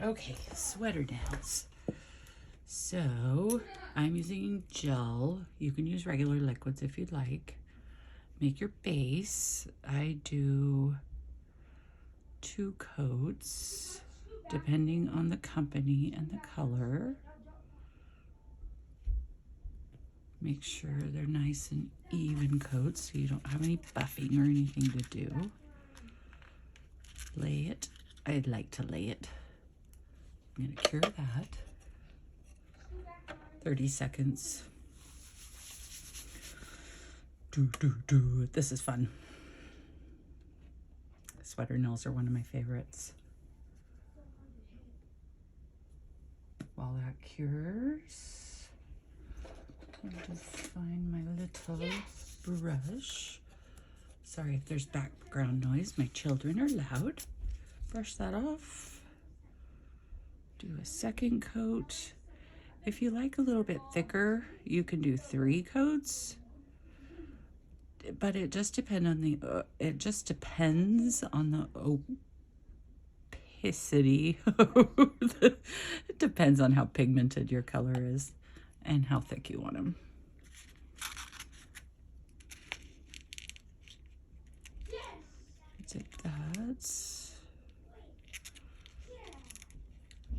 Okay, sweater nails. So I'm using gel. You can use regular liquids if you'd like. Make your base. I do 2 coats depending on the company and the color. Make sure they're nice and even coats so you don't have any buffing or anything to do. Lay it. I'd like to lay it. I'm going to cure that. 30 seconds. This is fun. Sweater nails are one of my favorites. While that cures, I'll just find my little brush. Sorry if there's background noise. My children are loud. Brush that off. Do a second coat. If you like a little bit thicker, you can do 3 coats. But it just depends on the opacity. It depends on how pigmented your color is and how thick you want them. Take that.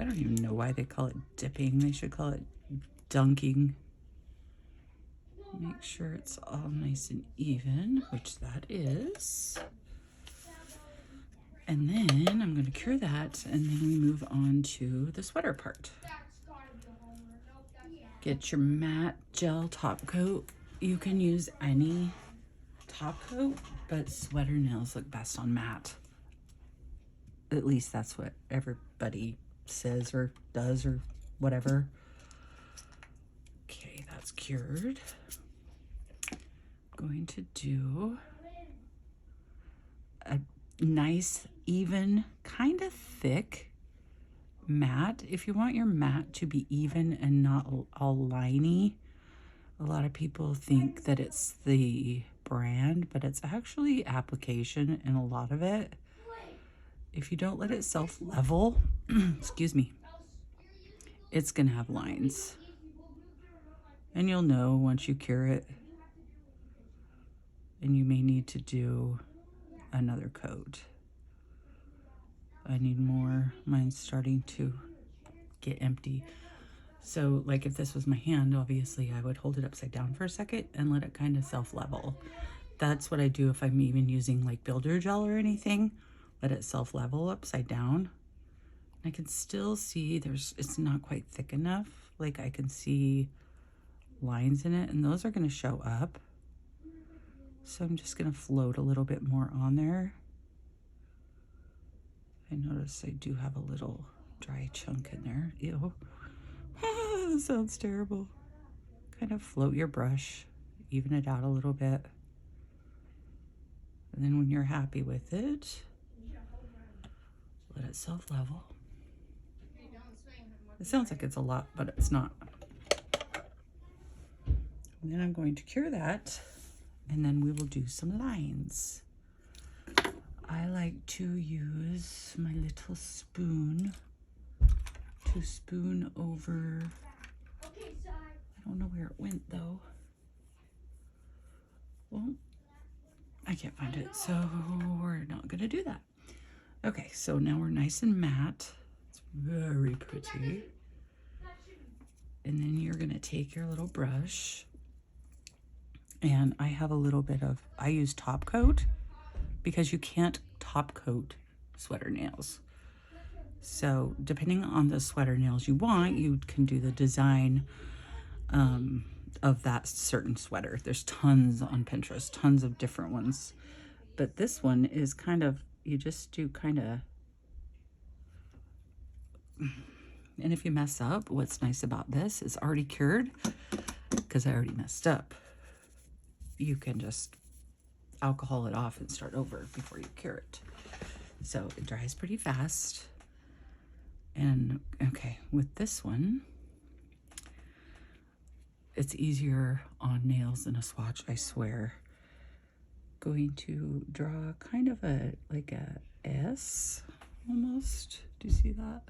I don't even know why they call it dipping. They should call it dunking. Make sure it's all nice and even, which that is. And then I'm going to cure that, and then we move on to the sweater part. Get your matte gel top coat. You can use any top coat, but sweater nails look best on matte. At least that's what everybody says or does or whatever. Okay, that's cured. Going to do a nice, even, kind of thick matte. If you want your matte to be even and not all liney, a lot of people think that it's the brand, but it's actually application in a lot of it. If you don't let it self-level, excuse me, it's gonna have lines. And you'll know once you cure it. And you may need to do another coat. I need more. Mine's starting to get empty. So like if this was my hand, obviously I would hold it upside down for a second and let it kind of self-level. That's what I do if I'm even using like builder gel or anything. Let it self-level upside down. I can still see it's not quite thick enough. Like I can see lines in it, and those are going to show up. So I'm just going to float a little bit more on there. I notice I do have a little dry chunk in there. Ew. That sounds terrible. Kind of float your brush, even it out a little bit. And then when you're happy with it, let it self-level. It sounds like it's a lot, but it's not. And then I'm going to cure that, and then we will do some lines. I like to use my little spoon to spoon over. I don't know where it went though. Well, I can't find it, so we're not gonna do that. Okay, so now we're nice and matte. It's very pretty. And then you're gonna take your little brush, and I have a little bit of, I use top coat because you can't top coat sweater nails. So depending on the sweater nails you want, you can do the design of that certain sweater. There's tons on Pinterest, tons of different ones. But this one is kind of, you just do kind of, and if you mess up, what's nice about this is already cured, because I already messed up. You can just alcohol it off and start over before you cure it. So it dries pretty fast. And okay, with this one, it's easier on nails than a swatch, I swear. Going to draw kind of like a S almost. Do you see that?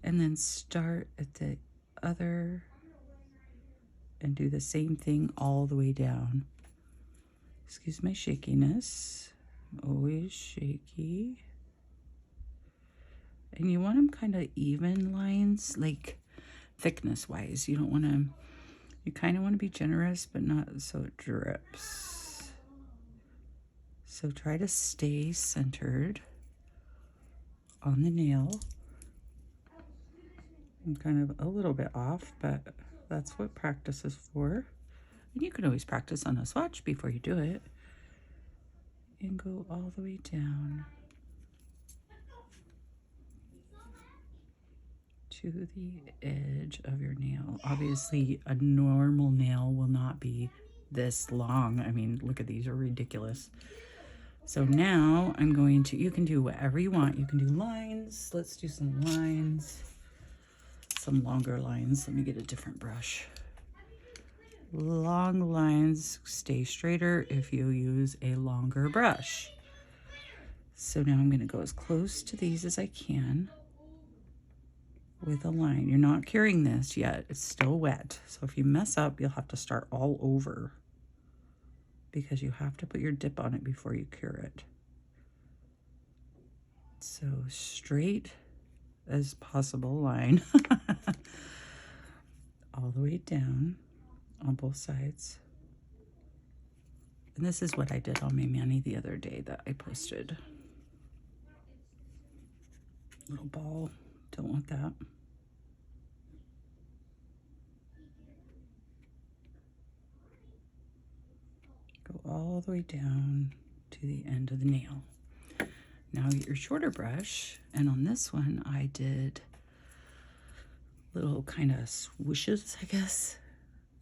and then start at the other and do the same thing all the way down. Excuse my shakiness. Always shaky. And you want them kind of even lines, like thickness wise. You don't want to, you kind of want to be generous, but not so it drips. So try to stay centered on the nail. I'm kind of a little bit off, but that's what practice is for. And you can always practice on a swatch before you do it. And go all the way down to the edge of your nail. Obviously, a normal nail will not be this long. I mean, look at these, are ridiculous. So now I'm going to, you can do whatever you want. You can do lines. Let's do some lines, some longer lines. Let me get a different brush. Long lines stay straighter if you use a longer brush. So now I'm going to go as close to these as I can with a line. You're not curing this yet. It's still wet. So if you mess up, you'll have to start all over because you have to put your dip on it before you cure it. So straight as possible line all the way down on both sides. And this is what I did on my mani the other day that I posted. Little ball, don't want that. Go all the way down to the end of the nail. Now get your shorter brush, and on this one I did little kind of swooshes, I guess.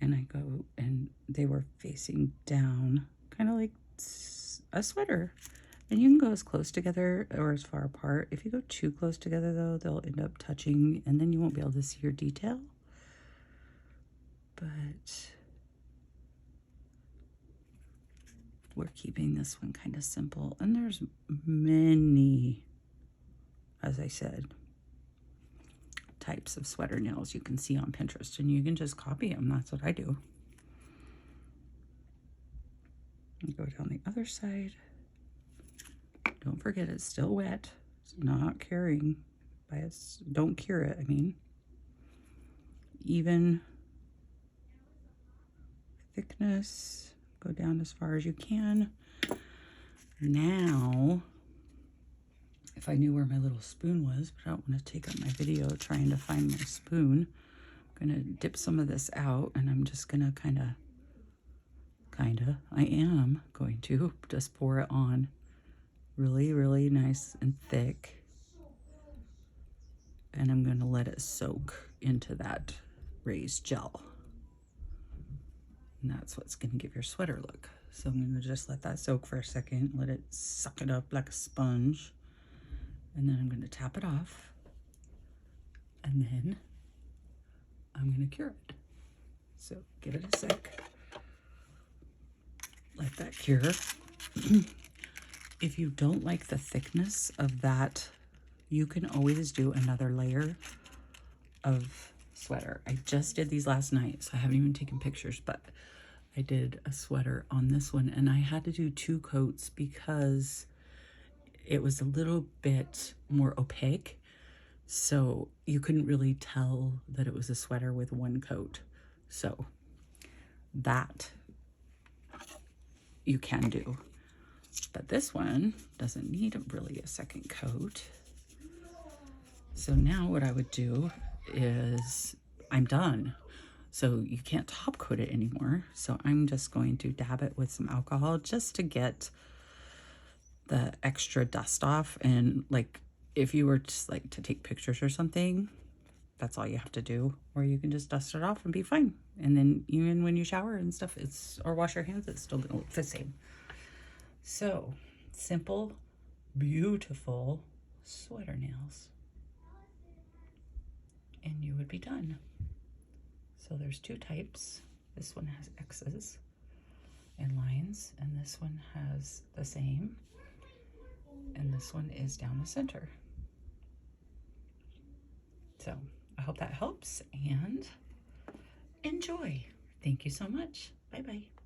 And I go, and they were facing down, kind of like a sweater. And you can go as close together or as far apart. If you go too close together though, they'll end up touching and then you won't be able to see your detail. But we're keeping this one kind of simple. And there's many, as I said, types of sweater nails you can see on Pinterest, and you can just copy them. That's what I do. And go down the other side. Don't forget it's still wet. It's not curing by its, don't cure it, I mean. Even thickness, go down as far as you can. Now, if I knew where my little spoon was, but I don't want to take up my video trying to find my spoon, I'm gonna dip some of this out, and I'm just gonna I am going to just pour it on really, really nice and thick. And I'm gonna let it soak into that raised gel. And that's what's gonna give your sweater look. So I'm gonna just let that soak for a second, let it suck it up like a sponge. And then I'm gonna tap it off. And then I'm gonna cure it. So give it a sec. Let that cure. If you don't like the thickness of that, you can always do another layer of sweater. I just did these last night, so I haven't even taken pictures, but I did a sweater on this one, and I had to do 2 coats because it was a little bit more opaque, so you couldn't really tell that it was a sweater with 1 coat. So that you can do. But this one doesn't need really a second coat. So now what I would do is, I'm done. So you can't top coat it anymore. So I'm just going to dab it with some alcohol just to get the extra dust off. And like, if you were just like to take pictures or something, that's all you have to do. Or you can just dust it off and be fine. And then even when you shower and stuff, or wash your hands, it's still gonna look the same. So simple, beautiful sweater nails. And you would be done. So there's 2 types. This one has X's and lines, and this one has the same. And this one is down the center. So hope that helps, and enjoy. Thank you so much. Bye-bye.